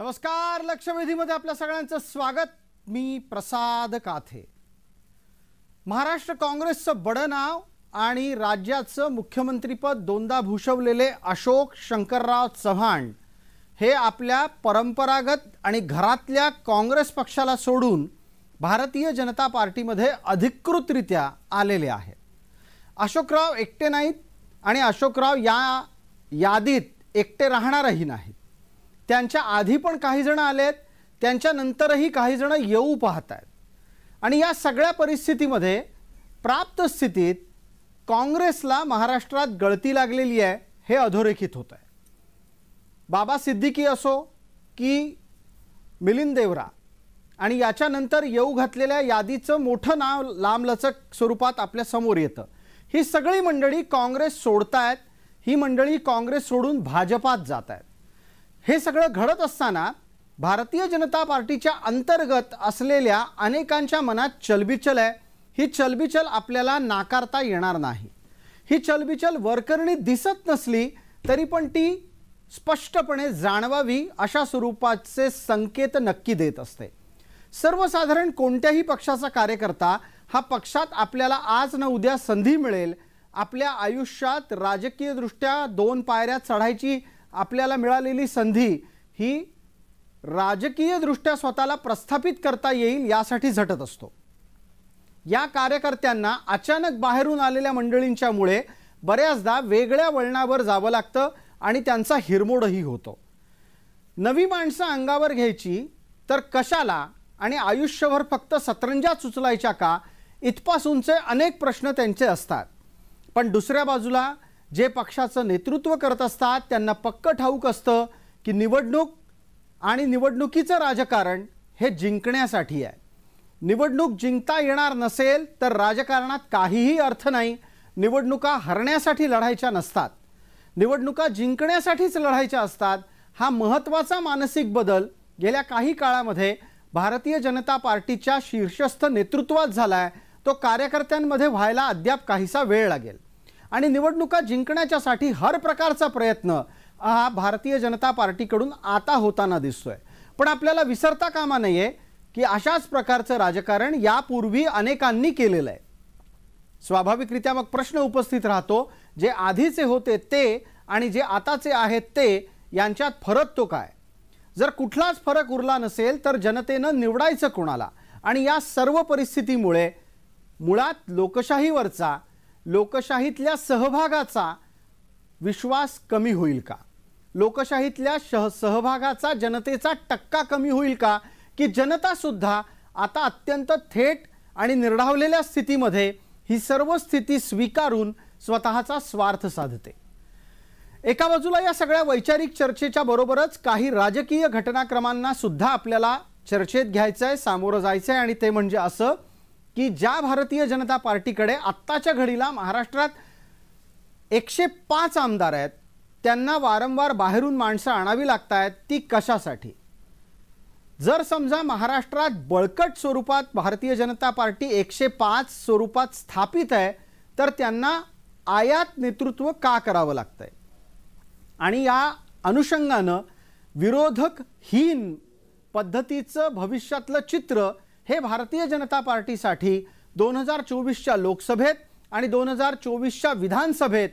नमस्कार, लक्षवेधीमध्ये आपल्या सगळ्यांचं स्वागत। मी प्रसाद काथे। महाराष्ट्र काँग्रेसचं बडं नाव आणि राज्याचं मुख्यमंत्रीपद दोनदा भूषवलेले अशोक शंकरराव चव्हाण हे आपल्या परंपरागत आणि घरातल्या काँग्रेस पक्षाला सोडून भारतीय जनता पार्टीमध्ये अधिकृतरित्या आलेले आहेत। अशोकराव एकटे नाहीत आणि अशोकराव या यादीत एकटे राहणारही नाहीत। त्यांच्या आधी पण काही जण आलेत, त्यांच्या नंतरही काही जण येऊ पाहतात आणि या सगळ्या परिस्थितीमध्ये प्राप्त स्थितीत काँग्रेसला महाराष्ट्रात गळती लागलेली आहे हे अधोरेखित होत आहे। बाबा सिद्दीकी असो की मिलिंद देवरा आणि याच्यानंतर येऊ घातलेल्या यादीचं मोठं नाव लांबलचक स्वरूपात आपल्या समोर येतं। ही सगळी मंडळी काँग्रेस सोडतायत, ही मंडळी काँग्रेस सोडून भाजपात जात आहेत। हे सगळं घडत असताना भारतीय जनता पार्टीच्या अंतर्गत असलेल्या अनेकांच्या मनात चलबिचल आहे। ही चलबिचल आपल्याला नाकारता येणार नाही। ही चलबिचल वरकरणी दिसत नसली तरी पण ती स्पष्टपणे जाणवावी अशा स्वरूपाचे संकेत नक्की देत असते। सर्वसाधारण कोणत्याही पक्षाचा कार्यकर्ता हा पक्षात आपल्याला आज न उद्या संधी मिळेल, आपल्या आयुष्यात राजकीय दृष्ट्या 2 पायऱ्या चढायची आपल्याला मिळालेली संधी ही राजकीय दृष्ट्या स्वतःला प्रस्थापित करता येईल यासाठी झटत असतो। या कार्यकर्त्यांना अचानक बाहेरून आलेल्या मंडळींच्यामुळे बऱ्याचदा वेगळ्या वळणावर जावं लागतं आणि त्यांचा हिरमोडही होतो। नवी माणसं अंगावर घ्यायची तर कशाला आणि आयुष्यभर फक्त सतरंजाच उचलायच्या का, इथपासूनचे अनेक प्रश्न त्यांचे असतात। पण दुसऱ्या बाजूला जे पक्षाचं नेतृत्व करत असतात त्यांना पक्क ठाऊक असतं की निवडणूक आणि निवडणुकीचं राजकारण हे जिंकण्यासाठी आहे। निवडणूक जिंकता येणार नसेल तर राजकारणात काहीही अर्थ नाही। निवडणुका हरण्यासाठी लढायच्या नसतात, निवडणुका जिंकण्यासाठीच लढायच्या असतात। हा महत्त्वाचा मानसिक बदल गेल्या काही काळामध्ये भारतीय जनता पार्टीच्या शीर्षस्थ नेतृत्वात झालाय। तो कार्यकर्त्यांमध्ये व्हायला अद्याप काहीसा वेळ लागेल आणि निवडणुका जिंकण्यासाठी हर प्रकारचा प्रयत्न हा भारतीय जनता पार्टीकडून आता होताना दिसतोय। पण आपल्याला विसरता कामा नये की अशाच प्रकारचं राजकारण यापूर्वी अनेकांनी केलेलं आहे। स्वाभाविकरित्या मग प्रश्न उपस्थित राहतो, जे आधीचे होते ते आणि जे आताचे आहेत ते यांच्यात फरक तो काय? जर कुठलाच फरक उरला नसेल तर जनतेनं निवडायचं कोणाला? आणि या सर्व परिस्थितीमुळे मुळात लोकशाहीवरचा, लोकशाहीतल्या सहभागाचा विश्वास कमी होईल का? लोकशाहीतल्या सहभागाचा जनतेचा टक्का कमी होईल का की जनता सुद्धा आता अत्यंत थेट आणि निर्ढावलेल्या स्थितीमध्ये ही सर्व स्थिती स्वीकारून स्वतःचा स्वार्थ साधते? एका बाजूला या सगळ्या वैचारिक चर्चेच्या बरोबरच काही राजकीय घटनाक्रमांना सुद्धा आपल्याला चर्चेत घ्यायचं आहे, सामोरं जायचं आहे आणि ते म्हणजे असं की ज्या भारतीय जनता पार्टीकडे आत्ताच्या घडीला महाराष्ट्रात 105 आमदार आहेत, त्यांना वारंवार बाहेरून माणसं आणावी लागतात, ती कशासाठी? जर समजा महाराष्ट्रात बळकट स्वरूपात भारतीय जनता पार्टी 105 स्वरूपात स्थापित आहे तर त्यांना आयात नेतृत्व का करावं लागतंय? आणि या अनुषंगानं विरोधकहीन पद्धतीचं भविष्यातलं चित्र हे भारतीय जनता पार्टीसाठी 2024च्या लोकसभेत आणि 2024च्या विधानसभेत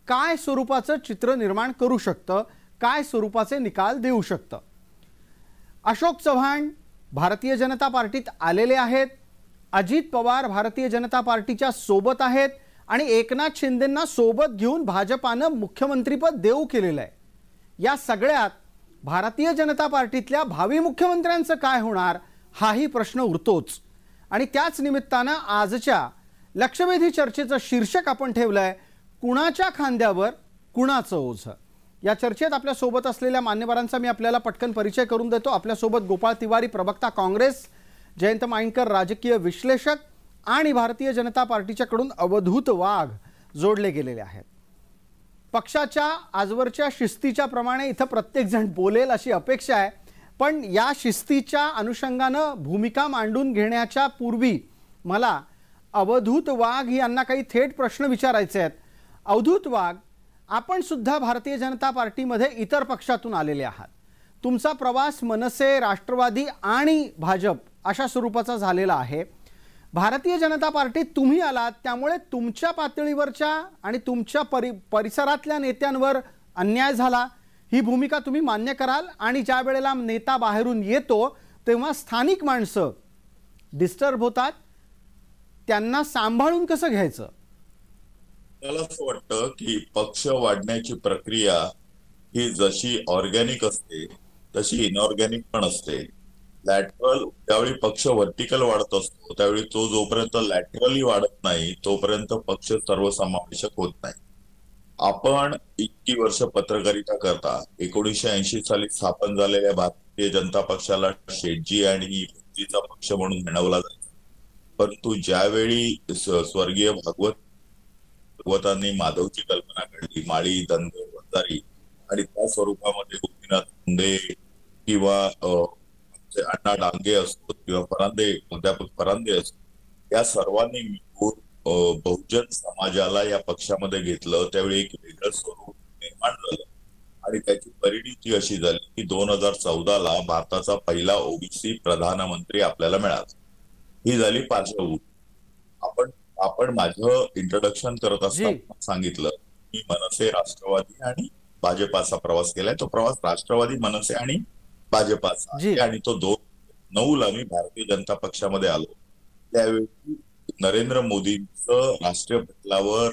काय स्वरूपाचं चित्र निर्माण करू शकतं, काय स्वरूपाचे निकाल देऊ शकतं? अशोक चव्हाण भारतीय जनता पार्टीत आलेले आहेत, अजित पवार भारतीय जनता पार्टीच्या सोबत आहेत आणि एकनाथ शिंदेंना सोबत घेऊन भाजपानं मुख्यमंत्रीपद देऊ केलेलं आहे। या सगळ्यात भारतीय जनता पार्टीतल्या भावी मुख्यमंत्र्यांचं काय होणार हाही प्रश्न उरतोच आणि त्याच निमित्तानं आजच्या लक्षवेधी चर्चेचं शीर्षक आपण ठेवलंय, कुणाच्या खांद्यावर कुणाचं ओझं। या चर्चेत आपल्या सोबत असलेल्या मान्यवरांचा मी आपल्याला पटकन परिचय करून देतो। आपल्या सोबत गोपाळ तिवारी, प्रवक्ता काँग्रेस, जयंत माइंडकर, राजकीय विश्लेषक आणि भारतीय जनता पार्टीच्याकडून अवधूत वाघ जोडले गेलेले आहेत। पक्षाच्या आजवरच्या शिस्तीच्या प्रमाणे इथं प्रत्येक जण बोलेल अशी अपेक्षा आहे, पण या शिस्तीच्या अनुषंगानं भूमिका मांडून घेण्याच्या पूर्वी मला अवधूत वाघ यांना काही थेट प्रश्न विचारायचे आहेत। अवधूत वाघ, आपण सुद्धा भारतीय जनता पार्टीमध्ये इतर पक्षातून आलेले आहात, तुमचा प्रवास मनसे, राष्ट्रवादी आणि भाजप अशा स्वरूपाचा झालेला आहे. भारतीय जनता पार्टीत तुम्ही आलात, त्यामुळे तुमच्या पातळीवरच्या आणि तुमच्या परिसरातल्या नेत्यांवर अन्याय झाला, ही भूमिका तुम्ही मान्य कराल? आणि ज्या वेळेला नेता बाहेरून येतो तेव्हा स्थानिक माणसं डिस्टर्ब होतात, त्यांना सांभाळून कसं घ्यायचं? मला असं वाटतं की पक्ष वाढण्याची प्रक्रिया ही जशी ऑर्गॅनिक असते तशी इनऑर्गॅनिक पण असते. लॅटरल ज्यावेळी पक्ष व्हर्टिकल वाढत असतो त्यावेळी तो जोपर्यंत लॅटरली वाढत नाही तोपर्यंत पक्ष सर्वसमावेशक होत नाही. आपण इतकी वर्ष पत्रकारिता करता 1980 साली स्थापन झालेल्या भारतीय जनता पक्षाला शेटजी आणि भक्तीचा पक्ष म्हणून म्हणवला जायचा. परंतु ज्यावेळी स्वर्गीय भागवतांनी माधवची कल्पना काढली, माळी, धनगर, वंजारी आणि त्या स्वरूपामध्ये गोपीनाथ मुंडे किंवा अण्णा डांगे असतो किंवा प्राध्यापक परांदे असतो, या सर्वांनी मिळून बहुजन समाजाला या पक्षामध्ये घेतलं. त्यावेळी एक वेगळं स्वरूप निर्माण झालं आणि त्याची परिणिती अशी झाली की 2014ला भारताचा पहिला ओबीसी प्रधानमंत्री आपल्याला मिळाला. ही झाली पार्श्वभूमी. आपण माझं इंट्रोडक्शन करत असताना सांगितलं मी मनसे, राष्ट्रवादी आणि भाजपाचा प्रवास केलाय. तो प्रवास राष्ट्रवादी, मनसे आणि भाजपाचा आणि तो 2009ला मी भारतीय जनता पक्षामध्ये आलो. त्यावेळी नरेंद्र मोदींचं राष्ट्रीय पटलावर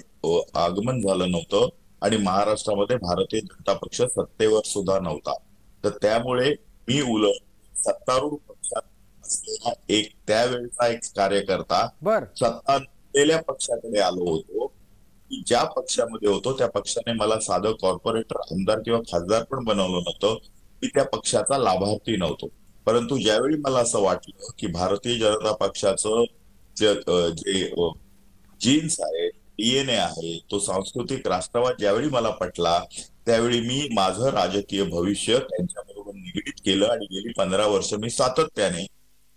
आगमन झालं नव्हतं आणि महाराष्ट्रामध्ये भारतीय जनता पक्ष सत्तेवर सुद्धा नव्हता. तर त्यामुळे मी उलट सत्तारूढ पक्षात असलेला त्यावेळेचा एक कार्यकर्ता सत्ता नसलेल्या पक्षाकडे आलो होतो. की ज्या पक्षामध्ये होतो त्या पक्षाने मला साधं कॉर्पोरेटर, आमदार किंवा खासदार पण बनवलं नव्हतं. मी त्या पक्षाचा लाभार्थी नव्हतो. परंतु ज्यावेळी मला असं वाटलं की भारतीय जनता पक्षाचं जे जीन्स आहे, डीएनए आहे, तो सांस्कृतिक राष्ट्रवाद ज्यावेळी मला पटला त्यावेळी मी माझं राजकीय भविष्य त्यांच्याबरोबर निगडीत केलं आणि गेली 15 वर्ष मी सातत्याने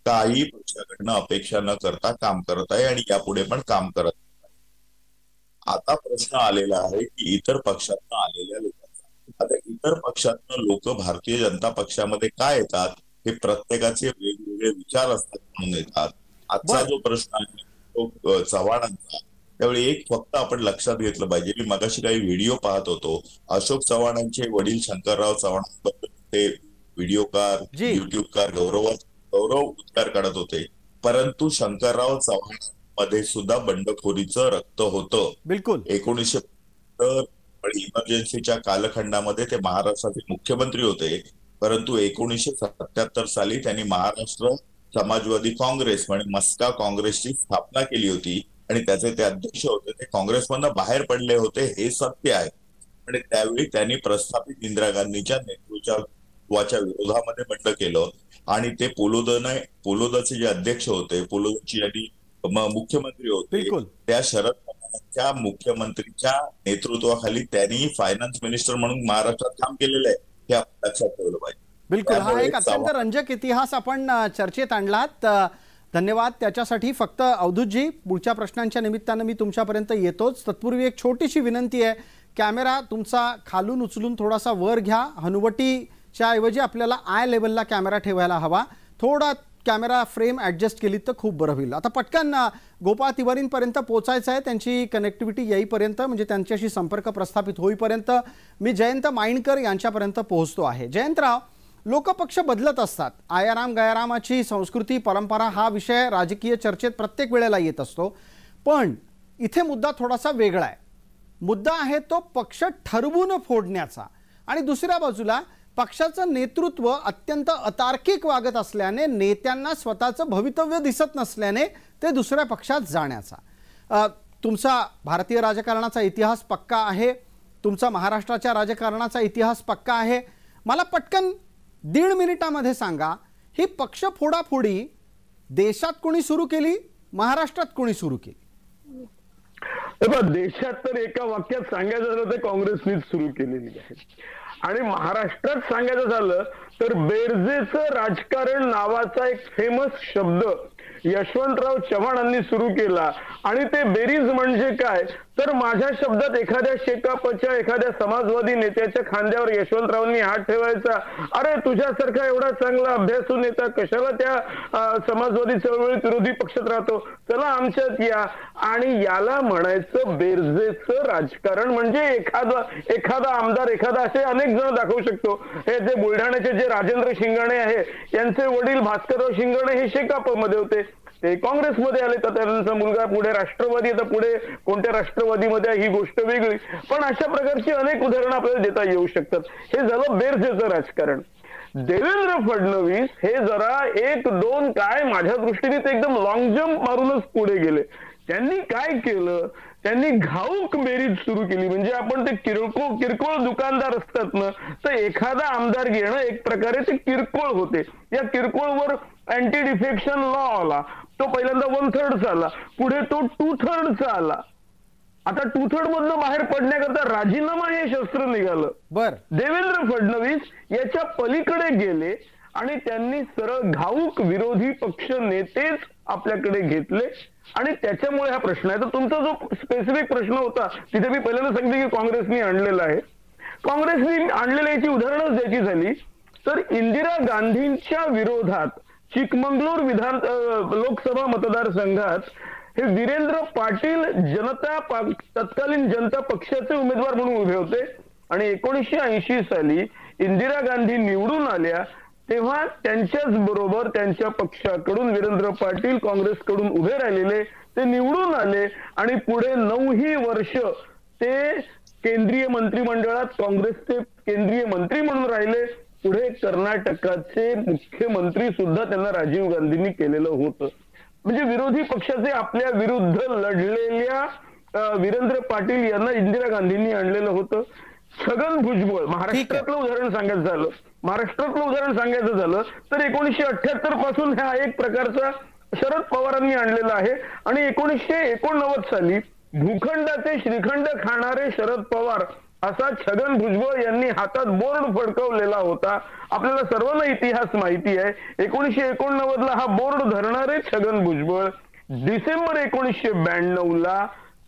काही पक्षाकडनं अपेक्षा न करता काम करत आहे आणि यापुढे पण काम करत आहे. आता प्रश्न आलेला आहे की इतर पक्षातनं आलेल्या लोकांचा. आता इतर पक्षातनं लोक भारतीय जनता पक्षामध्ये काय येतात हे प्रत्येकाचे वेगवेगळे विचार असतात म्हणून येतात. आजचा जो प्रश्न आहे तो चव्हाणांचा, त्यावेळी एक फक्त आपण लक्षात घेतलं पाहिजे. मी मगाशी काही व्हिडिओ पाहत होतो. अशोक चव्हाणांचे वडील शंकरराव चव्हाणांबद्दल ते व्हिडिओकार, युट्यूबकार गौरव उद्गार काढत होते. परंतु शंकरराव चव्हाणांमध्ये सुद्धा बंडखोरीचं रक्त होतं. बिलकुल. 1970 इमर्जन्सीच्या कालखंडामध्ये ते महाराष्ट्राचे मुख्यमंत्री होते. परंतु 1977 साली त्यांनी महाराष्ट्र समाजवादी काँग्रेस म्हणजे मस्का काँग्रेसची स्थापना केली होती आणि त्याचे ते अध्यक्ष होते. ते काँग्रेसमधून बाहेर पडले होते हे सत्य आहे. आणि त्यावेळी त्यांनी प्रस्थापित इंदिरा गांधीच्या नेतृत्वाच्या विरोधामध्ये बंड केलं आणि ते पोलोदचे जे अध्यक्ष होते, पोलोदची आणि मुख्यमंत्री होते, त्या शरद पवारांच्या मुख्यमंत्रीच्या नेतृत्वाखाली त्यांनी फायनान्स मिनिस्टर म्हणून महाराष्ट्रात काम केलेलं आहे हे आपण लक्षात ठेवलं पाहिजे. बिलकुल. हा एक अत्यंत रंजक इतिहास आपण चर्चेत आणलात. धन्यवाद त्याच्यासाठी. फक्त अवधूतजी, पुढच्या प्रश्नांच्या निमित्तानं मी तुमच्यापर्यंत येतोच. तत्पूर्वी एक छोटीशी विनंती आहे, कॅमेरा तुमचा खालून उचलून थोडासा वर घ्या. हनुवटीच्या ऐवजी आपल्याला आय लेवलला कॅमेरा ठेवायला हवा. थोडा कॅमेरा फ्रेम ॲडजस्ट केली तर खूप बरं होईल. आता पटकन गोपाळ तिवारींपर्यंत पोहोचायचं आहे. त्यांची कनेक्टिव्हिटी येईपर्यंत, म्हणजे त्यांच्याशी संपर्क प्रस्थापित होईपर्यंत मी जयंत माइंडकर यांच्यापर्यंत पोहोचतो आहे. जयंतराव, लोकपक्ष बदलत असतात. आयाराम गयारामाची संस्कृती, परंपरा हा विषय राजकीय चर्चेत प्रत्येक वेळेला येत असतो. पण इथे मुद्दा थोडासा वेगळा आहे. मुद्दा आहे तो पक्ष ठरवून फोडण्याचा. आणि दुसऱ्या बाजूला पक्षाचं नेतृत्व अत्यंत अतार्किक वागत असल्याने, नेत्यांना स्वतःचं भवितव्य दिसत नसल्याने ते दुसऱ्या पक्षात जाण्याचा. तुमचा भारतीय राजकारणाचा इतिहास पक्का आहे, तुमचा महाराष्ट्राच्या राजकारणाचा इतिहास पक्का आहे. मला पटकन 1.5 मिनिटामध्ये सांगा, ही पक्ष फोडाफोडी देशात कोणी सुरू केली, महाराष्ट्रात कोणी सुरू केली? देशात तर एका वाक्यात सांगायचं झालं तर काँग्रेसनीच सुरू केलेली आहे. आणि महाराष्ट्रात सांगायचं झालं तर बेरजेचं राजकारण नावाचा एक फेमस शब्द यशवंतराव चव्हाणांनी सुरू केला. आणि ते बेरीज म्हणजे काय तर माझ्या शब्दात एखाद्या शेकापच्या एखाद्या समाजवादी नेत्याच्या खांद्यावर यशवंतरावांनी हात ठेवायचा, अरे तुझ्यासारखा एवढा चांगला अभ्यासू नेता कशाला त्या समाजवादी चळवळीत विरोधी पक्षात राहतो, चला आमच्यात या. आणि याला म्हणायचं बेरजेचं राजकारण. म्हणजे एखादा आमदार एखादा असे अनेक जण दाखवू शकतो. हे जे बुलढाण्याचे जे राजेंद्र शिंगाणे आहे यांचे वडील भास्करराव शिंगाणे हे शेकापमध्ये होते, ते काँग्रेसमध्ये आले, तर त्यांचा मुलगा पुढे राष्ट्रवादी, तर पुढे कोणत्या राष्ट्रवादीमध्ये ही गोष्ट वेगळी. पण अशा प्रकारची अनेक उदाहरणं आपल्याला देता येऊ शकतात. हे झालं बेरजेचं राजकारण. देवेंद्र फडणवीस हे जरा एक दोन काय माझ्या दृष्टीने ते एकदम लॉंग जम्प मारूनच पुढे गेले. त्यांनी काय केलं, त्यांनी घाऊक बेरीज सुरू केली. म्हणजे आपण ते किरकोळ दुकानदार असतात ना, तर एखादा आमदार घेणं एक प्रकारे ते किरकोळ होते. या किरकोळवर अँटी डिफेक्शन लॉ आला, तो पहिल्यांदा 1/3 आला, पुढे तो 2/3 आला. आता 2/3 मधनं बाहेर पडण्याकरता राजीनामा हे शस्त्र निघालं. देवेंद्र फडणवीस याच्या पलीकडे गेले आणि त्यांनी सरळ घाऊक विरोधी पक्ष नेतेच आपल्याकडे घेतले आणि त्याच्यामुळे हा प्रश्न आहे. तर तुमचा जो स्पेसिफिक प्रश्न होता तिथे मी पहिल्यांदा सांगितलं की काँग्रेसनी आणलेला आहे. काँग्रेसनी आणलेल्या याची उदाहरणच द्यायची झाली तर इंदिरा गांधींच्या विरोधात चिकमंगळूर लोकसभा मतदारसंघात हे वीरेंद्र पाटील तत्कालीन जनता पक्षाचे उमेदवार म्हणून उभे होते आणि 1980 साली इंदिरा गांधी निवडून आल्या तेव्हा त्यांच्याच बरोबर त्यांच्या पक्षाकडून वीरेंद्र पाटील काँग्रेसकडून उभे राहिलेले, ते निवडून आले आणि पुढे 9 वर्ष ते केंद्रीय मंत्रिमंडळात काँग्रेसचे केंद्रीय मंत्री म्हणून राहिले. पुढे कर्नाटकाचे मुख्यमंत्री सुद्धा त्यांना राजीव गांधींनी केलेलं होतं. म्हणजे विरोधी पक्षाचे आपल्या विरुद्ध लढलेल्या वीरेंद्र पाटील यांना इंदिरा गांधींनी आणलेलं होतं. छगन भुजबळ महाराष्ट्रातलं उदाहरण सांगायचं झालं तर 1978 पासून हा एक प्रकारचा शरद पवारांनी आणलेला आहे आणि 1989 साली भूखंडाचे श्रीखंड खाणारे शरद पवार असा छगन भुजबळ यांनी हातात बोर्ड फडकवलेला होता. आपल्याला सर्वांना इतिहास माहिती आहे. 1989 हा बोर्ड धरणारे छगन भुजबळ डिसेंबर 1992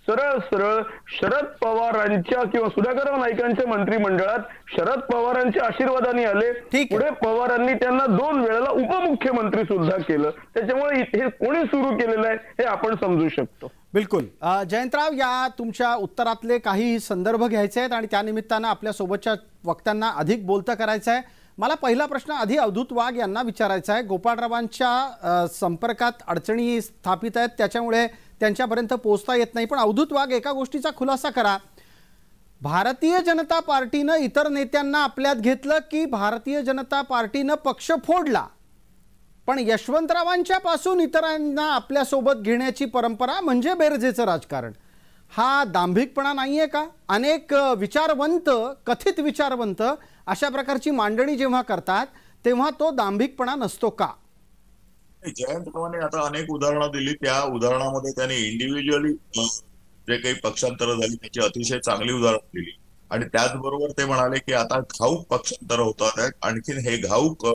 सरळ शरद पवारांच्या किंवा सुधाकर नाईकांच्या मंत्रिमंडळात शरद पवारांच्या आशीर्वादाने आले. पुढे पवारांनी त्यांना 2 वेळेला उपमुख्यमंत्री सुद्धा केलं. त्याच्यामुळे हे कोणी सुरू केलेलं आहे हे आपण समजू शकतो. बिलकुल. जयंतराव, या तुमच्या उत्तरातले काही संदर्भ घ्यायचे आहेत आणि त्यानिमित्तानं आपल्या सोबतच्या वक्त्यांना अधिक बोलतं करायचं आहे. मला पहिला प्रश्न आधी अवधूत वाघ यांना विचारायचा आहे. गोपाळरावांच्या संपर्कात अडचणी स्थापित आहेत, त्याच्यामुळे त्यांच्यापर्यंत पोहोचता येत नाही. पण अवधूत वाघ, एका गोष्टीचा खुलासा करा. भारतीय जनता पार्टीनं इतर नेत्यांना आपल्यात घेतलं की भारतीय जनता पार्टीनं पक्ष फोडला, पण यशवंतरावांच्या पासून इतरांना आपल्या सोबत घेण्याची परंपरा म्हणजे बेरजेचं राजकारण. हा दांभिकपणा नाहीये का? अनेक विचारवंत, कथित विचारवंत अशा प्रकारची मांडणी जेव्हा करतात तेव्हा तो दांभिकपणा नसतो का? जयंतरावांनी आता अनेक उदाहरणं दिली. त्या उदाहरणामध्ये त्यांनी इंडिव्हिज्युअली जे काही पक्षांतर झाली त्याची अतिशय चांगली उदाहरणं दिली आणि त्याचबरोबर ते म्हणाले की आता घाऊक पक्षांतर होतात. आणखीन हे घाऊक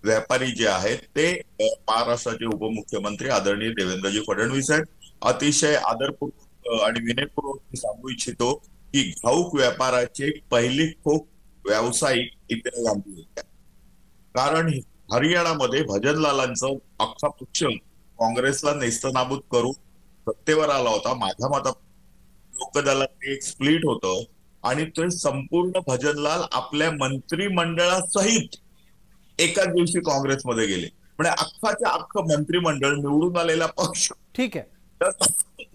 व्यापारी जे आहेत ते महाराष्ट्राचे उपमुख्यमंत्री आदरणीय देवेंद्रजी फडणवीस आहेत. अतिशय आदरपूर्वक आणि विनयपूर्वक सांगू इच्छितो की घाऊक व्यापाराचे पहिली ठोक व्यावसायिक इंदिरा गांधी होत्या. कारण हरियाणामध्ये भजनलालांचं अख्खा पक्ष काँग्रेसला नेस्तनाबूत करून सत्तेवर आला होता. माझ्या मतात लोकदलात एक स्प्लिट होतं आणि ते संपूर्ण भजनलाल आपल्या मंत्रिमंडळासहित एकाच दिवशी काँग्रेसमध्ये गेले. म्हणजे अख्खाच्या अख्खं मंत्रिमंडळ निवडून आलेला पक्ष, ठीक आहे,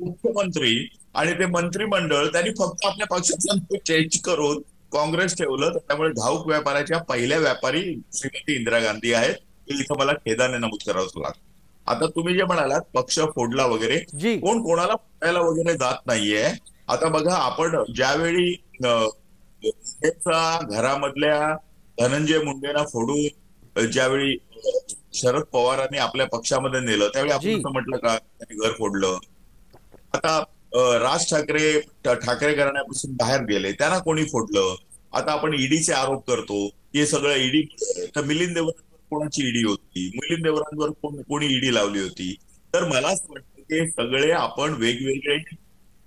मुख्यमंत्री आणि ते मंत्रिमंडळ त्यांनी फक्त आपल्या पक्षाचं चेंज करून काँग्रेस ठेवलं. त्यामुळे घाऊक व्यापाराच्या पहिल्या व्यापारी श्रीमती इंदिरा गांधी आहेत. इथं मला खेदाने नमूद करावंच लागतं. आता तुम्ही जे म्हणालात पक्ष फोडला वगैरे, कोण कोणाला फोडायला वगैरे जात नाहीये. आता बघा, आपण ज्यावेळी मुंडेचा घरामधल्या धनंजय मुंडेंना फोडून ज्यावेळी शरद पवारांनी आपल्या पक्षामध्ये नेलं त्यावेळी आपण असं म्हटलं का त्यांनी घर फोडलं. आता राज ठाकरे घराण्यापासून बाहेर गेले, त्यांना कोणी फोडलं. आता आपण ईडीचे आरोप करतो, हे सगळं ईडी. तर मिलिंद देवरांवर कोणाची ईडी होती, मिलिंद देवरांवर कोणी ईडी लावली होती. तर मला असं वाटतं की सगळे आपण वेगवेगळे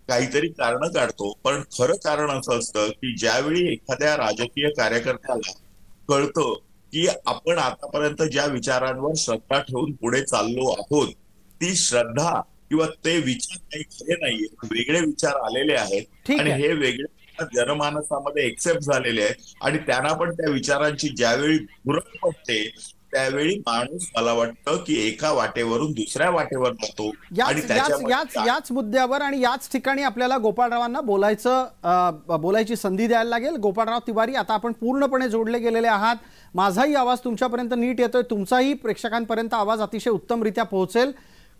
काहीतरी कारण काढतो, पण खरं कारण असं असतं की ज्यावेळी एखाद्या राजकीय कार्यकर्त्याला कळतं की आपण आतापर्यंत ज्या विचारांवर श्रद्धा ठेवून पुढे चाललो आहोत ती श्रद्धा किंवा ते विचार काही खरे नाहीये, वेगळे विचार आलेले आहेत आणि हे वेगळे जनमानसामध्ये एक्सेप्ट झालेले आहेत आणि त्यांना पण त्या विचारांची ज्यावेळी भुरळ पडते त्यावेळी माणूस मला वाटतं की एका वाटेवरून दुसऱ्या वाटेवर जातो आणि याच मुद्द्यावर आणि याच ठिकाणी आपल्याला गोपाळरावांना बोलायची संधी द्यायला लागेल. गोपाळराव तिवारी, आता आपण पूर्णपणे जोडले गेलेले आहात. माझाही आवाज तुमच्यापर्यंत नीट येतोय, तुमचाही प्रेक्षकांपर्यंत आवाज अतिशय उत्तमरित्या पोहोचेल.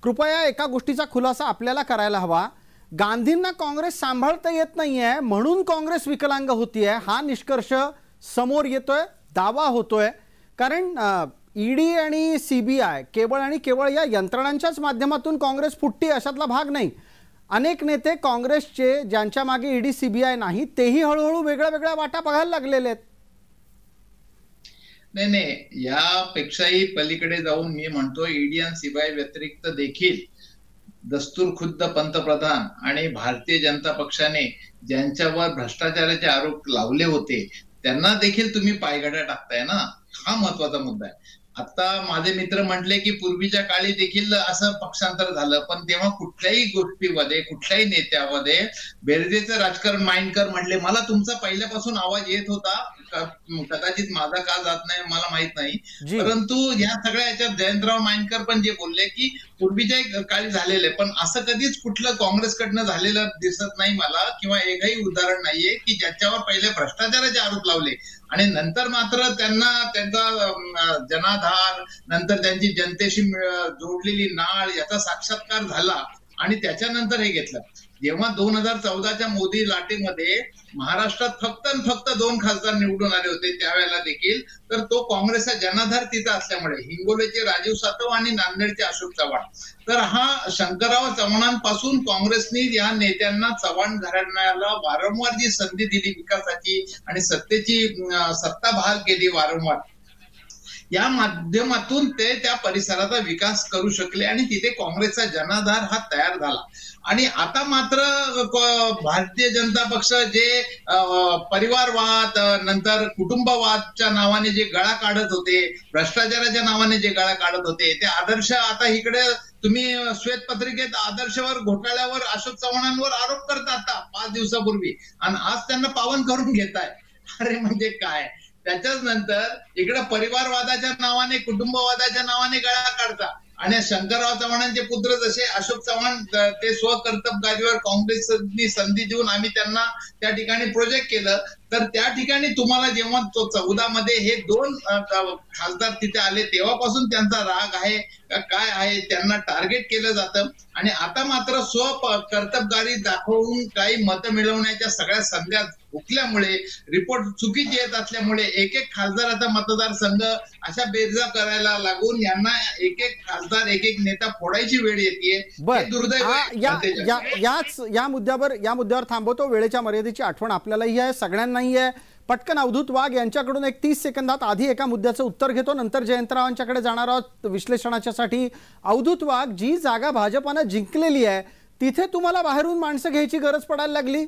कृपया एका गोष्टीचा खुलासा आपल्याला करायला हवा. गांधींना काँग्रेस सांभाळता येत नाहीये म्हणून काँग्रेस विकलांग होतीये हा निष्कर्ष समोर येतोय, दावा होतोय. कारण ईडी आणि सीबीआय केवळ आणि केवळ या यंत्रणांच्याच माध्यमातून काँग्रेस फुटती अशातला भाग नाही. अनेक नेते काँग्रेसचे ज्यांच्या मागे ईडी सीबीआय नाही तेही हळूहळू वेगळ्या वेगळ्या वाटा बघायला लागलेले आहेत. नाही, यापेक्षाही पलीकडे जाऊन मी म्हणतो ईडी आणि सीबीआय व्यतिरिक्त देखील दस्तूर खुद्द पंतप्रधान आणि भारतीय जनता पक्षाने ज्यांच्यावर भ्रष्टाचाराचे आरोप लावले होते त्यांना देखील तुम्ही पायघड्या टाकताय ना, हा महत्वाचा मुद्दा आहे. आता माझे मित्र म्हटले की पूर्वीच्या काळी देखील असं पक्षांतर झालं, पण तेव्हा कुठल्याही गोष्टीमध्ये कुठल्याही नेत्यामध्ये बेरजेचं राजकारण माइंडकर म्हटले. मला तुमचा पहिल्यापासून आवाज येत होता, कदाचित माझा का जात नाही मला माहित नाही, परंतु या सगळ्या याच्यात जयंतराव माइंडकर पण जे बोलले की पूर्वीच्या काळी झालेले, पण असं कधीच कुठलं काँग्रेसकडनं झालेलं दिसत नाही मला, किंवा एकही उदाहरण नाहीये की ज्याच्यावर पहिले भ्रष्टाचाराचे आरोप लावले आणि नंतर मात्र त्यांना त्यांचा जनाधार, नंतर त्यांची जनतेशी जोडलेली नाळ याचा साक्षात्कार झाला आणि त्याच्यानंतर हे घेतलं. जेव्हा 2014च्या मोदी लाटेमध्ये महाराष्ट्रात फक्त 2 खासदार निवडून आले होते त्यावेळेला देखील, तर तो काँग्रेसचा जनाधार तिथं असल्यामुळे हिंगोलीचे राजीव सातव आणि नांदेडचे अशोक चव्हाण, तर हा शंकरराव चव्हाणांपासून काँग्रेसने या नेत्यांना चव्हाण घराण्याला वारंवार जी संधी दिली विकासाची आणि सत्ता बहाल केली वारंवार, या माध्यमातून ते त्या परिसराचा विकास करू शकले आणि तिथे काँग्रेसचा जनाधार हा तयार झाला. आणि आता मात्र भारतीय जनता पक्ष जे परिवारवाद नंतर कुटुंबवादच्या नावाने जे गळा काढत होते, भ्रष्टाचाराच्या नावाने जे गळा काढत होते, ते आदर्श आता इकडे तुम्ही श्वेतपत्रिकेत आदर्शवर घोटाळ्यावर अशोक चव्हाणांवर आरोप करता आता 5 दिवसापूर्वी आणि आज त्यांना पावन करून घेताय. अरे म्हणजे काय? त्याच्याच नंतर इकडे परिवारवादाच्या नावाने कुटुंबवादाच्या नावाने गळा काढता आणि शंकरराव चव्हाणांचे पुत्र जसे अशोक चव्हाण ते स्वकर्तबगारीवर काँग्रेसनी संधी देऊन आम्ही त्यांना त्या ठिकाणी प्रोजेक्ट केलं, तर त्या ठिकाणी तुम्हाला जेव्हा 14 मध्ये हे 2 खासदार तिथे आले तेव्हापासून त्यांचा राग आहे का काय आहे, त्यांना टार्गेट केलं जातं आणि आता मात्र स्वकर्तबगारी दाखवून काही मतं मिळवण्याच्या सगळ्या संध्या हुकल्यामुळे, रिपोर्ट चुकीचे येत असल्यामुळे एक खासदाराचा मतदारसंघ अशा बेरजा करायला लागून यांना एक खासदार एक नेता फोडायची वेळ येते. या मुद्द्यावर थांबवतो. वेळेच्या मर्यादेची आठवण आपल्यालाही आहे, सगळ्यांनाही आहे. पटकन अवधूत वाघ यांच्याकडून एक 30 सेकंदात आधी एका मुद्द्याचं उत्तर घेतो, नंतर जयंतरावांच्याकडे जाणार आहोत विश्लेषणाच्यासाठी. अवधूत वाघ, जी जागा भाजपानं जिंकलेली आहे तिथे तुम्हाला बाहेरून माणसं घ्यायची गरज पडायला लागली?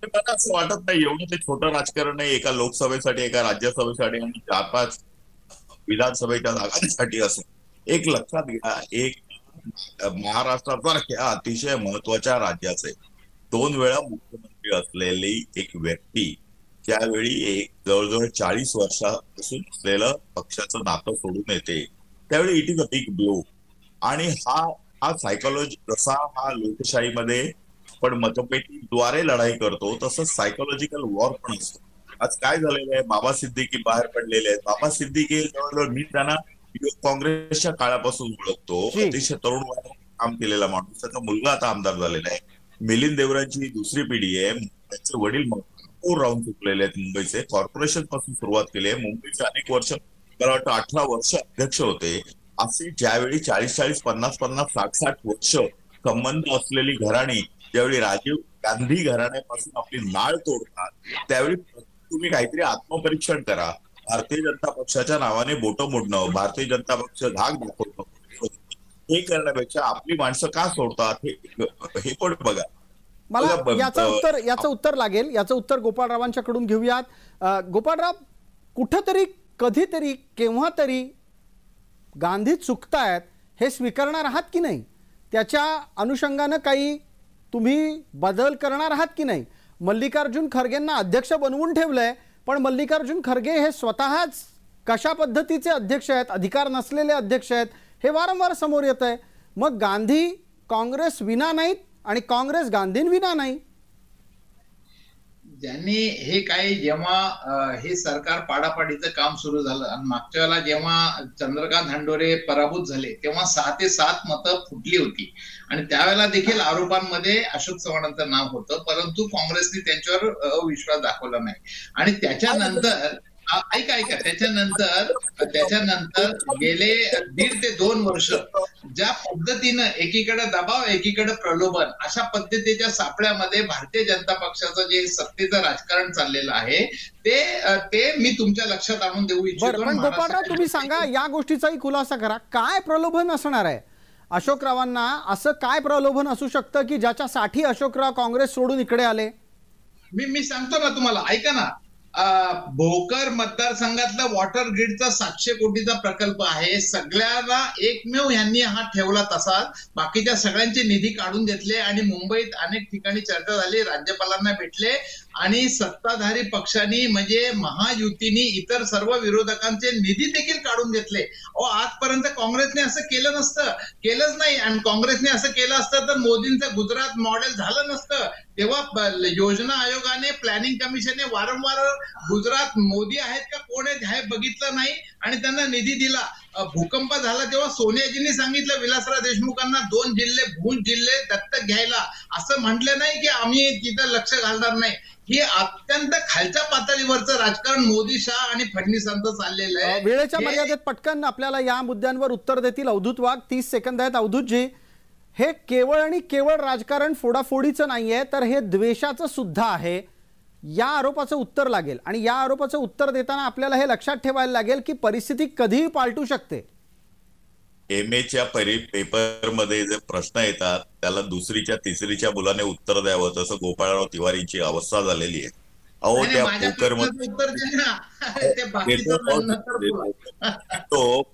मला असं वाटत नाही एवढं ते छोटं राजकारण आहे एका लोकसभेसाठी, एका राज्यसभेसाठी आणि 4-5 विधानसभेच्या जागांसाठी. असं एक लक्षात घ्या, एक महाराष्ट्रासारख्या अतिशय महत्वाच्या राज्याचे 2 वेळा मुख्यमंत्री असलेली एक व्यक्ती ज्यावेळी जवळजवळ 40 वर्षापासून असलेलं पक्षाचं नातं सोडून येते त्यावेळी it is a big blow. आणि हा सायकोलॉजी, जसा हा लोकशाहीमध्ये आपण मतपेटीद्वारे लढाई करतो तसंच सायकोलॉजिकल वॉर पण असतो. आज काय झालेलं आहे, बाबा सिद्दीकी बाहेर पडलेले आहेत. बाबा सिद्दीकी जवळजवळ मी त्यांना काँग्रेसच्या काळापासून ओळखतो, अतिशय तरुण वयात काम केलेला माणूस. त्याचा मुलगा आता आमदार झालेला आहे. मिलिंद देवरांची दुसरी पिढी आहे. त्यांचे वडील राहून चुकलेले आहेत मुंबईचे, कॉर्पोरेशन पासून सुरुवात केली आहे. मुंबईचे अनेक वर्ष, मला वाटतं 18 वर्ष अध्यक्ष होते. असे ज्यावेळी 40-40, 50-50, 60-60 वर्ष संबंध असलेली घराणी ज्यावेळी राजीव गांधी घराण्यापासून आपली नाळ तोडतात त्यावेळी तुम्ही काहीतरी आत्मपरीक्षण करा. भारतीय जनता पक्षाच्या नावाने बोटं मोडणं, भारतीय जनता पक्ष धाक दाखवणं, हे करण्यापेक्षा आपली माणसं का सोडतात हे पण बघा. मला याचं उत्तर लागेल. याचं उत्तर गोपाळरावांच्याकडून घेऊयात. गोपाळराव, कुठंतरी कधीतरी केव्हा तरी गांधी चुकतायत हे स्वीकारणार आहात की नाही? त्याच्या अनुषंगानं काही तुम्ही बदल करणार आहात की नाही? मल्लिकार्जुन खरगेंना अध्यक्ष बनवून ठेवलंय, पण मल्लिकार्जुन खरगे हे स्वतःच कशा पद्धतीचे अध्यक्ष आहेत, अधिकार नसलेले अध्यक्ष आहेत, हे वारंवार समोर येत आहे. मग गांधी काँग्रेस विना नाहीत आणि काँग्रेस गांधींविना नाही. ज्यांनी हे काही जेव्हा हे सरकार पाडापाडीचं काम सुरू झालं आणि मागच्या वेळेला जेव्हा चंद्रकांत हंडोरे पराभूत झाले तेव्हा 6 ते 7 मतं फुटली होती आणि त्यावेळेला देखील आरोपांमध्ये अशोक चव्हाणांचं नाव होतं, परंतु काँग्रेसने त्यांच्यावर अविश्वास दाखवला नाही. आणि त्याच्यानंतर ऐका त्याच्यानंतर गेले 1.5 ते 2 वर्ष ज्या पद्धतीनं एकीकडे दबाव एकीकडे प्रलोभन अशा पद्धतीच्या सापळ्यामध्ये भारतीय जनता पक्षाचं जे सत्तेचं राजकारण चाललेलं आहे ते मी तुमच्या लक्षात आणून देऊ इच्छितो. पण गोपाळराव, तुम्ही सांगा, या गोष्टीचाही खुलासा करा. काय प्रलोभन असणार आहे अशोकरावांना? असं काय प्रलोभन असू शकतं की ज्याच्यासाठी अशोकराव काँग्रेस सोडून इकडे आले? मी सांगतो ना तुम्हाला, ऐका ना. भोकर मतदारसंघातला वॉटर ग्रीडचा 700 कोटीचा प्रकल्प आहे. सगळ्यांना एकमेव यांनी हा ठेवला तसाच. बाकीच्या सगळ्यांचे निधी काढून घेतले आणि मुंबईत अनेक ठिकाणी चर्चा झाली, राज्यपालांना भेटले आणि सत्ताधारी पक्षांनी म्हणजे महायुतीने इतर सर्व विरोधकांचे निधी देखील काढून घेतले. आजपर्यंत काँग्रेसने असं केलंच नाही. आणि काँग्रेसने असं केलं असतं तर मोदींचं गुजरात मॉडेल झालं नसतं. तेव्हा योजना आयोगाने, प्लॅनिंग कमिशनने वारंवार गुजरात मोदी आहेत का कोण आहेत हे बघितलं नाही आणि त्यांना निधी दिला. भूकंप झाला तेव्हा सोनियाजींनी सांगितलं विलासराव देशमुखांना 2 जिल्हे भूज जिल्हे दत्तक घ्यायला. असं म्हटलं नाही की आम्ही तिथं लक्ष घालणार नाही. ही अत्यंत खालच्या पातळीवरचं राजकारण मोदी, शाह आणि फडणवीसांचं चाललेलं आहे. वेळेच्या मर्यादेत पटकन आपल्याला या मुद्द्यांवर उत्तर देतील अवधूत वाघ. 30 सेकंद आहेत. अवधूतजी, हे केवळ आणि केवळ राजकारण फोडाफोडीचं नाहीये, तर हे द्वेषाचं सुद्धा आहे. या आरोपाचं उत्तर लागेल आणि या आरोपाचं उत्तर देताना आपल्याला हे लक्षात ठेवायला लागेल की परिस्थिती कधीही पालटू शकते. एमएच्या पेपरमध्ये जे प्रश्न येतात त्याला 2रीच्या 3रीच्या मुलाने उत्तर द्यावं, तसं गोपाळराव तिवारीची अवस्था झालेली आहे. अहो, त्या पोकरमध्ये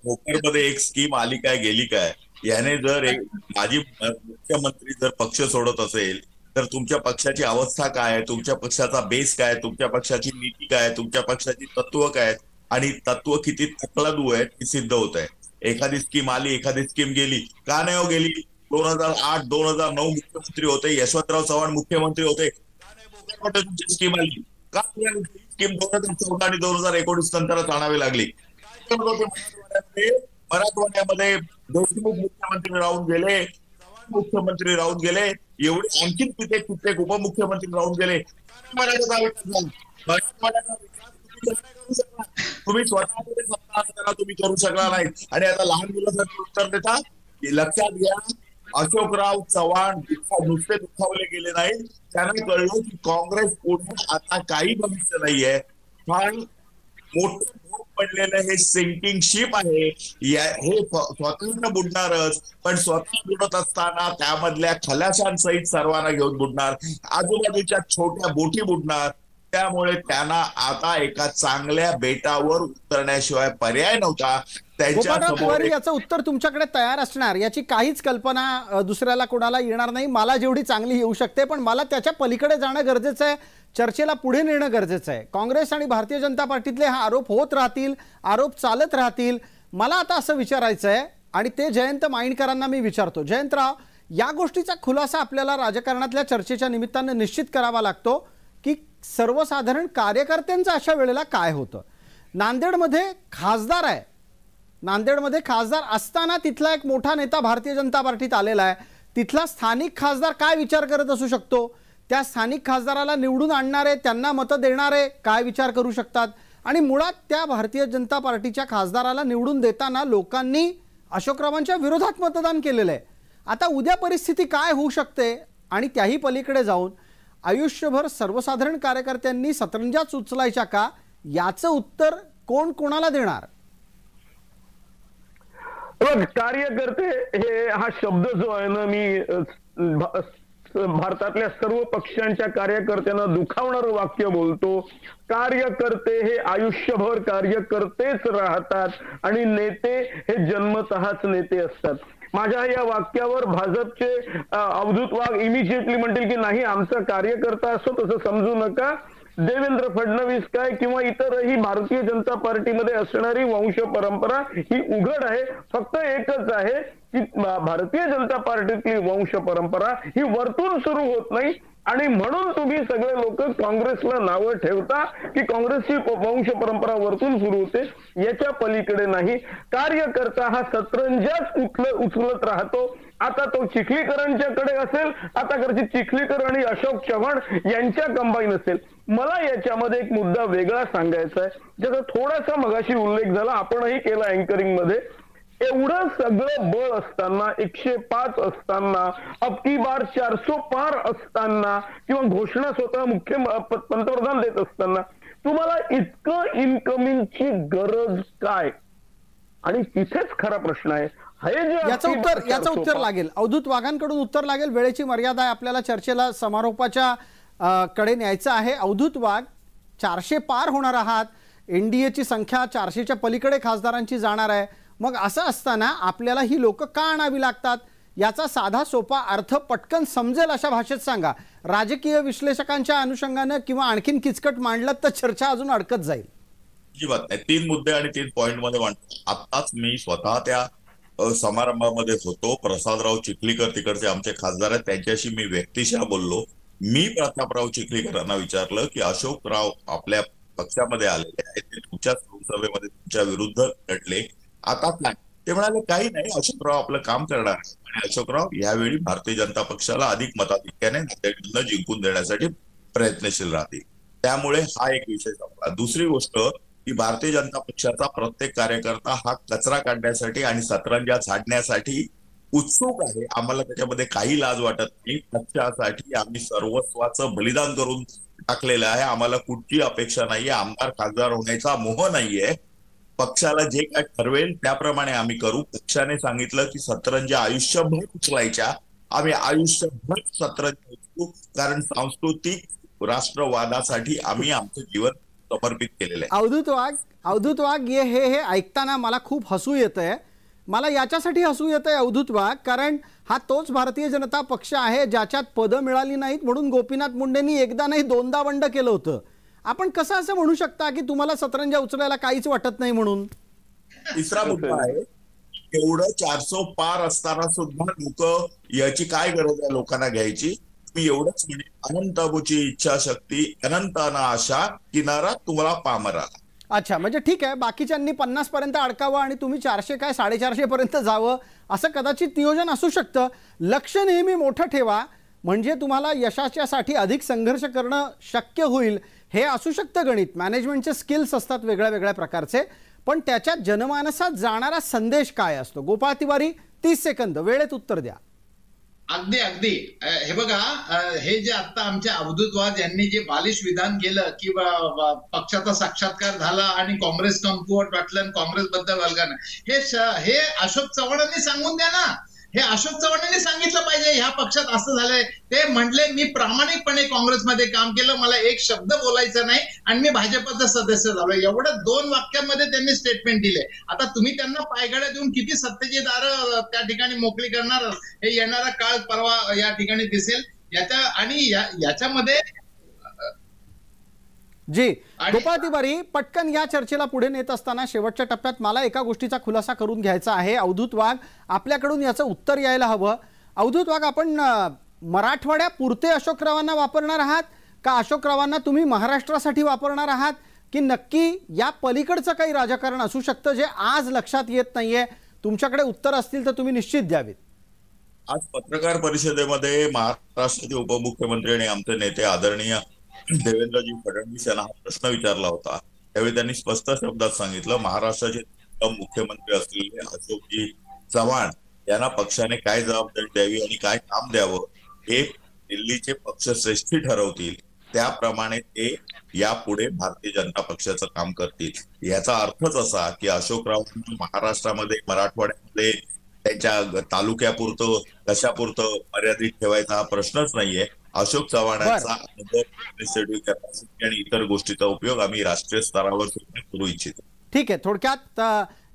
पोकरमध्ये एक स्कीम आली काय गेली काय, याने जर एक माजी मुख्यमंत्री जर पक्ष सोडत असेल तर तुमच्या पक्षाची अवस्था काय आहे, तुमच्या पक्षाचा बेस काय, तुमच्या पक्षाची नीती काय, तुमच्या पक्षाची तत्व काय आणि तत्व किती तकलादू आहेत हे सिद्ध होत आहे. एखादी स्कीम आली, एखादी स्कीम गेली. का नाही गेली? 2008 2009 मुख्यमंत्री होते, यशवंतराव चव्हाण मुख्यमंत्री होते. का नाही तुमची स्कीम आली? का स्कीम 2014 आणि 2019 नंतरच आणावी लागली? काय करत होते मराठवाड्यामध्ये? देशमुख मुख्यमंत्री राहून गेले, चव्हाण मुख्यमंत्री राहून गेले, एवढे आणखीन कित्येक उपमुख्यमंत्री राहून गेले. मराठवाड्याचा विकास तुम्ही स्वतःमध्ये सत्ता असताना तुम्ही करू शकला नाही आणि आता लहान मुलांसाठी उत्तर देता. लक्षात घ्या, अशोकराव चव्हाण नुसते दुखावले गेले नाही, त्यांना कळलं की काँग्रेस पुढे आता काही भविष्य नाहीये. पण मोठं भूक पडलेलं हे सिंकिंग शिप आहे. हे स्वतंत्र बुडणारच, पण स्वतः बुडत असताना त्यामधल्या खलाशांसहित सर्वांना घेऊन बुडणार, आजूबाजूच्या छोट्या बोटी बुडणार. त्यामुळे त्यांना आता एका चांगल्या बेटावर उतरण्याशिवाय पर्याय नव्हता. त्याच्यासमोर याचं उत्तर तुमच्याकडे तयार असणार याची काहीच कल्पना दुसऱ्याला कोणाला येणार नाही. मला जेवढी चांगली येऊ शकते, पण मला त्याच्या पलीकडे जाणं गरजेचं आहे. चर्चेला पुढे नेणं गरजेचं आहे. काँग्रेस आणि भारतीय जनता पार्टीतले हा आरोप होत राहतील, आरोप चालत राहतील. मला आता असं विचारायचं आहे आणि ते जयंत माइंडकरांना मी विचारतो. जयंतराव, या गोष्टीचा खुलासा आपल्याला राजकारणातल्या चर्चेच्या निमित्तानं निश्चित करावा लागतो की सर्वसाधारण कार्यकर्त्यांचं अशा वेळेला काय होतं. नांदेडमध्ये खासदार आहे, नांदेडमध्ये खासदार असताना तिथला एक मोठा नेता भारतीय जनता पार्टीत आलेला आहे. तिथला स्थानिक खासदार काय विचार करत असू शकतो? त्या स्थानिक खासदाराला निवडून आणणारे, त्यांना मतं देणारे काय विचार करू शकतात? आणि मुळात त्या भारतीय जनता पार्टीच्या खासदाराला निवडून देताना लोकांनी अशोकरावांच्या विरोधात मतदान केलेलं आहे. आता उद्या परिस्थिती काय होऊ शकते? आणि त्याही पलीकडे जाऊन आयुष्यभर सर्वसाधारण कार्यकर्त्यांनी सतरंजाच उचलायच्या का, याचं उत्तर कोण कोणाला देणार? बघ, कार्यकर्ते हा शब्द जो आहे ना, मी भारतातल्या सर्व पक्षांच्या कार्यकर्त्यांना दुखावणारं वाक्य बोलतो. कार्यकर्ते हे आयुष्यभर कार्यकर्तेच राहतात आणि नेते हे जन्मतःच नेते असतात. माझ्या या वाक्यावर भाजपचे अवधूत वाघ इमिजिएटली म्हणतील की नाही, आमचा कार्यकर्ता असतो, तसं समजू नका. देवेंद्र फडणवीस काय किंवा इतरही भारतीय जनता पार्टीमध्ये असणारी वंश परंपरा ही उघड आहे. फक्त एकच आहे की भारतीय जनता पार्टीतली वंश परंपरा ही वरतून सुरू होत नाही आणि म्हणून तुम्ही सगळे लोक काँग्रेसला नावं ठेवता की काँग्रेसची वंश परंपरा वरतून सुरू होते. याच्या पलीकडे नाही. कार्यकर्ता हा सतरंजाच उचलत राहतो. आता तो चिखलीकरांच्याकडे असेल, आता कदाचित चिखलीकर आणि अशोक चव्हाण यांच्या कंबाईन असेल. मला याच्यामध्ये एक मुद्दा वेगळा सांगायचा आहे, ज्याचा थोडासा मगाशी उल्लेख झाला, आपणही केला अँकरिंग मध्ये. एवढं सगळं बळ असताना, 105 असताना, अब की बार 400 पार असताना किंवा घोषणा स्वतः पंतप्रधान देत असताना तुम्हाला इतकं इन्कमिंगची गरज काय? आणि तिथेच खरा प्रश्न आहे. याचं उत्तर लागेल, अवधूत वाघांकडून उत्तर लागेल. वेळेची मर्यादा आहे, आपल्याला चर्चेला समारोपाच्या कडे न्यायचं आहे. अवधूत वाघ, 400 पार होणार आहात, एनडीएची संख्या 400च्या पलीकडे खासदारांची जाणार आहे. मग असं असताना आपल्याला ही लोक का आणावी लागतात? याचा साधा सोपा अर्थ पटकन समजेल अशा भाषेत सांगा. राजकीय विश्लेषकांच्या अनुषंगानं किंवा आणखीन किचकट मांडलं तर चर्चा अजून अडकत जाईल. अजिबात नाही. 3 मुद्दे आणि 3 पॉइंट मध्ये मांडतो. आताच मी स्वतः त्या समारंभामध्ये होतो. प्रसादराव चिखलीकर तिकडचे आमचे खासदार आहेत, त्यांच्याशी मी व्यक्तिशः बोललो. मी प्रतापराव चिखलीकरांना विचारलं की अशोकराव आपल्या पक्षामध्ये आलेले आहेत, ते तुमच्या लोकसभेमध्ये तुमच्या विरुद्ध लढले, आता काय? ते म्हणाले काही नाही, अशोकराव आपलं काम करणार आहे आणि अशोकराव यावेळी भारतीय जनता पक्षाला अधिक मताधिक्याने नांदेडला जिंकून देण्यासाठी प्रयत्नशील राहतील. त्यामुळे हा एक विषय संपला. दुसरी गोष्ट की भारतीय जनता पक्षाचा प्रत्येक कार्यकर्ता हा कचरा काढण्यासाठी आणि सतरंजा झाडण्यासाठी उत्सुक आहे. आम्हाला त्याच्यामध्ये काही लाज वाटत नाही. पक्षासाठी आम्ही सर्वस्वाचं बलिदान करून टाकलेलं आहे. आम्हाला कुठची अपेक्षा नाहीये, आमदार खासदार होण्याचा मोह नाहीये. पक्षाला जे काय ठरवेल त्याप्रमाणे आम्ही करू. पक्षाने सांगितलं की सतरंजा आयुष्यभर उचलायच्या, आम्ही आयुष्यभर सतरंजा उचलू, कारण सांस्कृतिक राष्ट्रवादासाठी आम्ही आमचं जीवन समर्पित केलेलं आहे. अवधूत वाघ हे ऐकताना मला खूप हसू येतंय. मला याच्यासाठी हसू येतंय अवधूत वाघ, कारण हा तोच भारतीय जनता पक्ष आहे ज्याच्यात पदं मिळाली नाहीत म्हणून गोपीनाथ मुंडेंनी एकदा नाही 2दा बंड केलं होतं. आपण कसं असं म्हणू शकता की तुम्हाला सतरंजा उचलायला काहीच वाटत नाही म्हणून? तिसरा मुद्दा आहे, एवढं 400 पार असताना सुद्धा लोक याची काय गरज आहे लोकांना घ्यायची? मी एवढंच म्हणेन, अनंतबुची इच्छाशक्ती अनंत आशा, किनारा तुम्हाला पामरा. अच्छा, म्हणजे ठीक आहे, बाकीच्यांनी 50 पर्यंत अडकावं आणि तुम्ही 400 काय 450 पर्यंत जावं असं कदाचित नियोजन असू शकतं. लक्ष नेहमी मोठं ठेवा, म्हणजे तुम्हाला यशाच्यासाठी अधिक संघर्ष करणं शक्य होईल. हे असू शकतं गणित, मॅनेजमेंटचे स्किल्स असतात वेगळ्या वेगळ्या प्रकारचे, पण त्याच्यात जनमानसात जाणारा संदेश काय असतो? गोपाळ तिवारी, 30 सेकंद, वेळेत उत्तर द्या. अगदी हे बघा, हे जे आता आमच्या अवधूत वाघ यांनी जे बालिश विधान केलं की पक्षाचा साक्षात्कार झाला आणि काँग्रेस कमकुवत वाटलं आणि काँग्रेस बद्दल वल्गना, हे अशोक चव्हाणांनी सांगून द्या ना. हे अशोक चव्हाणांनी सांगितलं पाहिजे ह्या पक्षात असं झालंय. ते म्हटले मी प्रामाणिकपणे काँग्रेसमध्ये काम केलं, मला एक शब्द बोलायचा नाही आणि मी भाजपचा सदस्य झालो. एवढं 2 वाक्यांमध्ये त्यांनी स्टेटमेंट दिले. आता तुम्ही त्यांना पायघड्या देऊन किती सत्तेची दारं त्या ठिकाणी मोकळी करणार हे येणारा काळ परवा या ठिकाणी दिसेल. याच्यामध्ये जी गोपाळ तिवारी, पटकन या चर्चेला पुढे नेत असताना शेवटच्या टप्प्यात मला एका गोष्टीचा खुलासा करून घ्यायचा आहे. अवधूत वाघ, आपल्याकडून याचं उत्तर यायला हवं. अवधूत वाघ, आपण मराठवाड्यापुरते अशोकरावांना वापरणार आहात का अशोकरावांना तुम्ही महाराष्ट्रासाठी वापरणार आहात, की नक्की या पलीकडचं काही राजकारण असू शकतं जे आज लक्षात येत नाहीये? तुमच्याकडे उत्तर असतील तर तुम्ही निश्चित द्यावीत. आज पत्रकार परिषदेमध्ये महाराष्ट्राचे उपमुख्यमंत्री आणि आमचे नेते आदरणीय देवेंद्रजी फडणवीस यांना हा प्रश्न विचारला होता. त्यावेळी त्यांनी स्पष्ट शब्दात सांगितलं, महाराष्ट्राचे मुख्यमंत्री असलेले अशोकजी चव्हाण यांना पक्षाने काय जबाबदारी द्यावी आणि काय काम द्यावं हे दिल्लीचे पक्षश्रेष्ठी ठरवतील. त्याप्रमाणे ते यापुढे भारतीय जनता पक्षाचं काम करतील। याचा अर्थच असा की अशोकरावांना महाराष्ट्रामध्ये मराठवाड्यामध्ये त्यांच्या तालुक्यापुरतं कशापुरतं मर्यादित ठेवायचा हा प्रश्नच नाहीये। अशोक चव्हाणांचा अनुभव आणि इतर गोष्टीचा उपयोग आम्ही राष्ट्रीय स्तरावर सुद्धा करू इच्छितो। ठीक आहे, थोडक्यात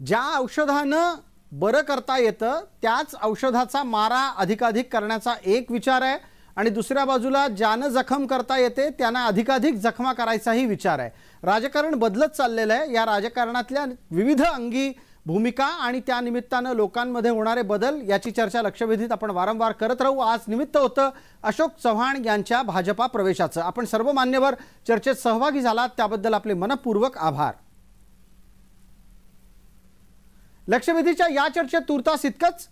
ज्या औषधानं बरं करता येतं त्याच औषधाचा मारा अधिकाधिक करण्याचा एक विचार आहे आणि दुसऱ्या बाजूला ज्यानं जखम करता येते त्यांना अधिकाधिक जखमा करायचाही विचार आहे। राजकारण बदलत चाललेलं आहे। या राजकारणातल्या विविध अंगी भूमिका आणि त्या निमित्तानं लोकांमध्ये होणारे बदल याची चर्चा लक्षवेधीत आपण वारंवार करत राहू। आज निमित्त होतं अशोक चव्हाण यांच्या भाजपा प्रवेशाचं। आपण सर्व मान्यवर चर्चेत सहभागी झालात त्याबद्दल आपले मनपूर्वक आभार। लक्षवेधीच्या या चर्चेत तुर्तास इतकंच।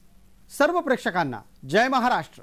सर्व प्रेक्षकांना जय महाराष्ट्र।